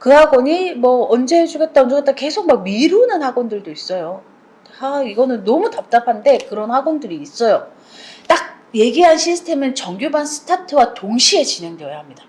그 학원이 뭐 언제 해주겠다 언제 해주겠다 계속 막 미루는 학원들도 있어요. 이거는 너무 답답한데 그런 학원들이 있어요. 딱 얘기한 시스템은 정규반 스타트와 동시에 진행되어야 합니다.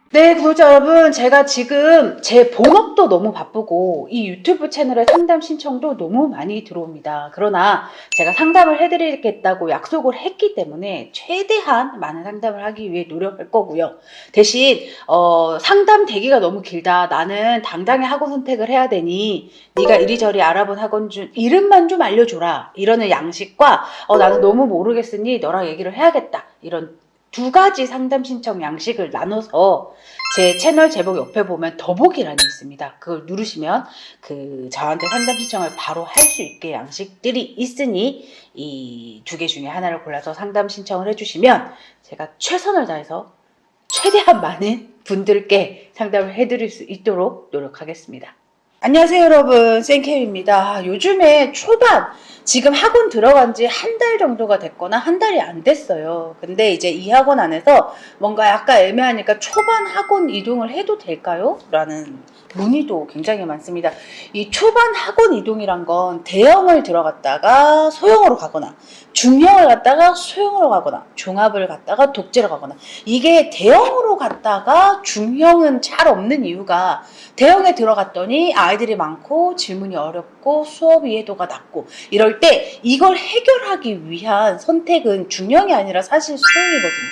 네, 구독자 여러분, 제가 지금 제 본업도 너무 바쁘고 이 유튜브 채널에 상담 신청도 너무 많이 들어옵니다. 그러나 제가 상담을 해드리겠다고 약속을 했기 때문에 최대한 많은 상담을 하기 위해 노력할 거고요. 대신 상담 대기가 너무 길다. 나는 당장의 학원 선택을 해야 되니 네가 이리저리 알아본 학원 중 이름만 좀 알려줘라. 이러는 양식과 나는 너무 모르겠으니 너랑 얘기를 해야겠다. 이런 두 가지 상담 신청 양식을 나눠서 제 채널 제목 옆에 보면 더보기란이 있습니다. 그걸 누르시면 저한테 상담 신청을 바로 할 수 있게 양식들이 있으니 이 두 개 중에 하나를 골라서 상담 신청을 해주시면 제가 최선을 다해서 최대한 많은 분들께 상담을 해드릴 수 있도록 노력하겠습니다. 안녕하세요 여러분, 쌤캠입니다. 요즘에 초반 지금 학원 들어간 지 한 달 정도가 됐거나 한 달이 안 됐어요. 근데 이제 이 학원 안에서 뭔가 약간 애매하니까 초반 학원 이동을 해도 될까요? 라는 문의도 굉장히 많습니다. 이 초반 학원 이동이란 건 대형을 들어갔다가 소형으로 가거나 중형을 갔다가 소형으로 가거나 종합을 갔다가 독재로 가거나, 이게 대형으로 갔다가 중형은 잘 없는 이유가 대형에 들어갔더니 아이들이 많고 질문이 어렵고 수업 이해도가 낮고 이럴 때 이걸 해결하기 위한 선택은 중형이 아니라 사실 소형이거든요.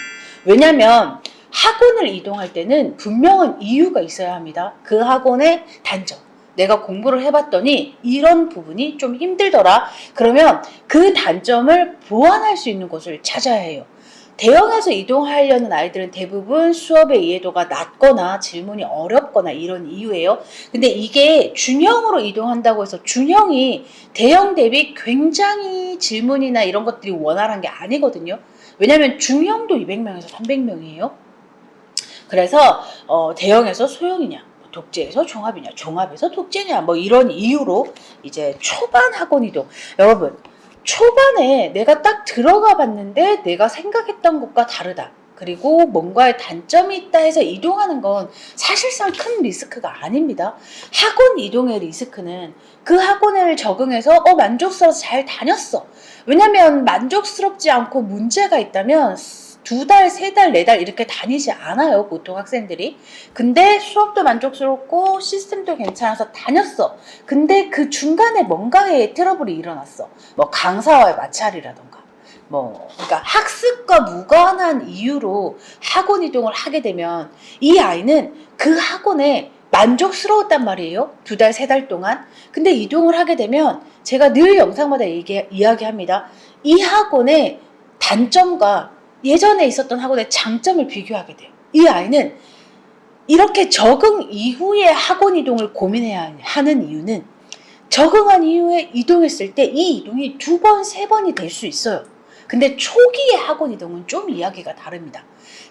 왜냐면 학원을 이동할 때는 분명한 이유가 있어야 합니다. 그 학원의 단점. 내가 공부를 해봤더니 이런 부분이 좀 힘들더라. 그러면 그 단점을 보완할 수 있는 곳을 찾아야 해요. 대형에서 이동하려는 아이들은 대부분 수업의 이해도가 낮거나 질문이 어렵거나 이런 이유예요. 근데 이게 중형으로 이동한다고 해서 중형이 대형 대비 굉장히 질문이나 이런 것들이 원활한 게 아니거든요. 왜냐면 중형도 200명에서 300명이에요. 그래서 대형에서 소형이냐, 독재에서 종합이냐, 종합에서 독재냐, 뭐 이런 이유로 이제 초반 학원 이동. 여러분, 초반에 내가 딱 들어가 봤는데 내가 생각했던 것과 다르다. 그리고 뭔가의 단점이 있다 해서 이동하는 건 사실상 큰 리스크가 아닙니다. 학원 이동의 리스크는 그 학원을 적응해서 만족스러워서 잘 다녔어. 왜냐면 만족스럽지 않고 문제가 있다면 2달, 3달, 4달 이렇게 다니지 않아요, 보통 학생들이. 근데 수업도 만족스럽고 시스템도 괜찮아서 다녔어. 근데 그 중간에 뭔가의 트러블이 일어났어. 뭐 강사와의 마찰이라던가. 그러니까 학습과 무관한 이유로 학원 이동을 하게 되면 이 아이는 그 학원에 만족스러웠단 말이에요. 2달, 3달 동안. 근데 이동을 하게 되면 제가 늘 영상마다 이야기합니다. 이 학원의 단점과 예전에 있었던 학원의 장점을 비교하게 돼요. 이 아이는 이렇게 적응 이후에 학원 이동을 고민해야 하는 이유는 적응한 이후에 이동했을 때 이 이동이 2번, 3번이 될 수 있어요. 근데 초기의 학원 이동은 좀 이야기가 다릅니다.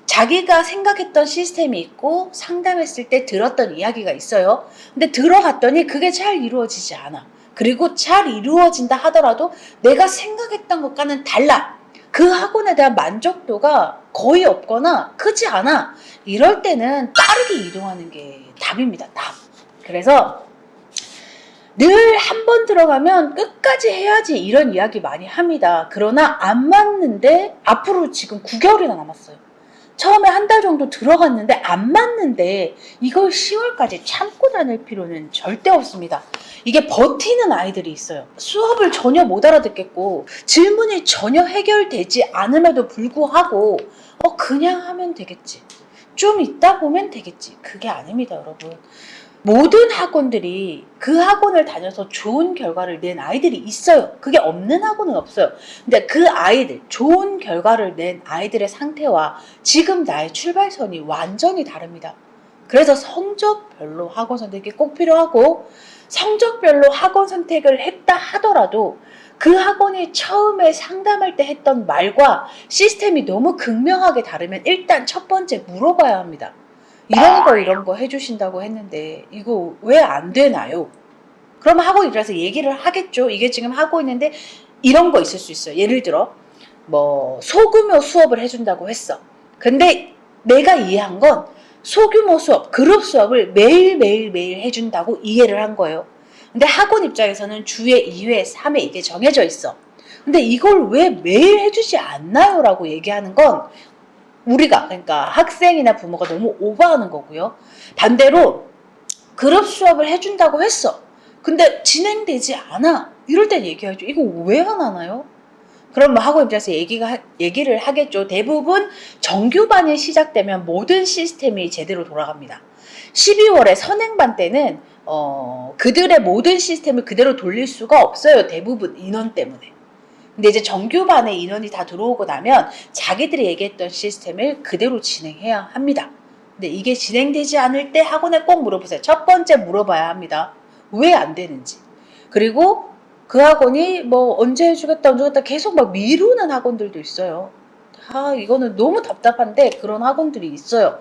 자기가 생각했던 시스템이 있고 상담했을 때 들었던 이야기가 있어요. 근데 들어갔더니 그게 잘 이루어지지 않아. 그리고 잘 이루어진다 하더라도 내가 생각했던 것과는 달라. 그 학원에 대한 만족도가 거의 없거나 크지 않아. 이럴 때는 빠르게 이동하는 게 답입니다. 답. 그래서 늘 한 번 들어가면 끝까지 해야지 이런 이야기 많이 합니다. 그러나 안 맞는데 앞으로 지금 9개월이나 남았어요. 처음에 한 달 정도 들어갔는데 안 맞는데 이걸 10월까지 참고 다닐 필요는 절대 없습니다. 이게 버티는 아이들이 있어요. 수업을 전혀 못 알아듣겠고 질문이 전혀 해결되지 않음에도 불구하고 그냥 하면 되겠지. 좀 있다 보면 되겠지. 그게 아닙니다, 여러분. 모든 학원들이 그 학원을 다녀서 좋은 결과를 낸 아이들이 있어요. 그게 없는 학원은 없어요. 근데 그 아이들, 좋은 결과를 낸 아이들의 상태와 지금 나의 출발선이 완전히 다릅니다. 그래서 성적별로 학원 선택이 꼭 필요하고, 성적별로 학원 선택을 했다 하더라도 그 학원이 처음에 상담할 때 했던 말과 시스템이 너무 극명하게 다르면 일단 첫 번째 물어봐야 합니다. 이런 거 해주신다고 했는데 이거 왜 안 되나요? 그러면 학원 입장에서 얘기를 하겠죠. 이게 지금 하고 있는데 이런 거 있을 수 있어요. 예를 들어 뭐 소규모 수업을 해준다고 했어. 근데 내가 이해한 건 소규모 수업, 그룹 수업을 매일 해준다고 이해를 한 거예요. 근데 학원 입장에서는 주에 2회, 3회 이게 정해져 있어. 근데 이걸 왜 매일 해주지 않나요? 라고 얘기하는 건 우리가, 그러니까 학생이나 부모가 너무 오버하는 거고요. 반대로 그룹 수업을 해준다고 했어. 근데 진행되지 않아. 이럴 땐 얘기하죠. 이거 왜 안 하나요? 그럼 뭐 학원 입장에서 얘기를 하겠죠. 대부분 정규반이 시작되면 모든 시스템이 제대로 돌아갑니다. 12월에 선행반 때는 그들의 모든 시스템을 그대로 돌릴 수가 없어요. 대부분 인원 때문에. 근데 이제 정규반의 인원이 다 들어오고 나면 자기들이 얘기했던 시스템을 그대로 진행해야 합니다. 근데 이게 진행되지 않을 때 학원에 꼭 물어보세요. 첫 번째 물어봐야 합니다. 왜 안 되는지. 그리고 그 학원이 뭐 언제 해주겠다 계속 막 미루는 학원들도 있어요. 이거는 너무 답답한데 그런 학원들이 있어요.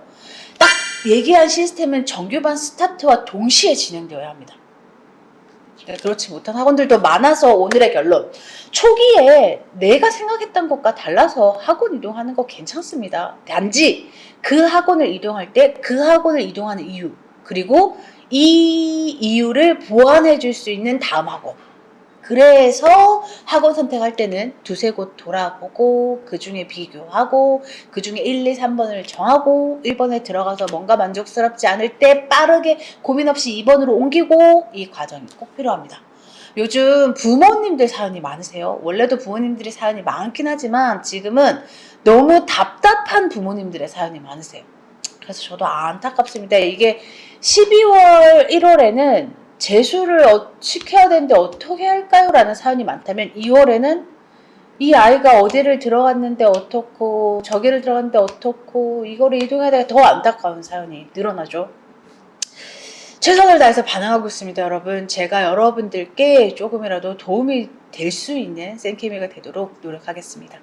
딱 얘기한 시스템은 정규반 스타트와 동시에 진행되어야 합니다. 그렇지 못한 학원들도 많아서 오늘의 결론. 초기에 내가 생각했던 것과 달라서 학원 이동하는 거 괜찮습니다. 단지 그 학원을 이동할 때 그 학원을 이동하는 이유, 그리고 이 이유를 보완해 줄 수 있는 다음 학원. 그래서 학원 선택할 때는 두세 곳 돌아보고 그 중에 비교하고 그 중에 1, 2, 3번을 정하고 1번에 들어가서 뭔가 만족스럽지 않을 때 빠르게 고민 없이 2번으로 옮기고, 이 과정이 꼭 필요합니다. 요즘 부모님들 사연이 많으세요. 원래도 부모님들이 사연이 많긴 하지만 지금은 너무 답답한 부모님들의 사연이 많으세요. 그래서 저도 안타깝습니다. 이게 12월, 1월에는 재수를 시켜야 되는데 어떻게 할까요? 라는 사연이 많다면 2월에는 이 아이가 어디를 들어갔는데 어떻고 저기를 들어갔는데 어떻고 이거를 이동해야 되가 더 안타까운 사연이 늘어나죠. 최선을 다해서 반응하고 있습니다. 여러분, 제가 여러분들께 조금이라도 도움이 될 수 있는 쌤케미가 되도록 노력하겠습니다.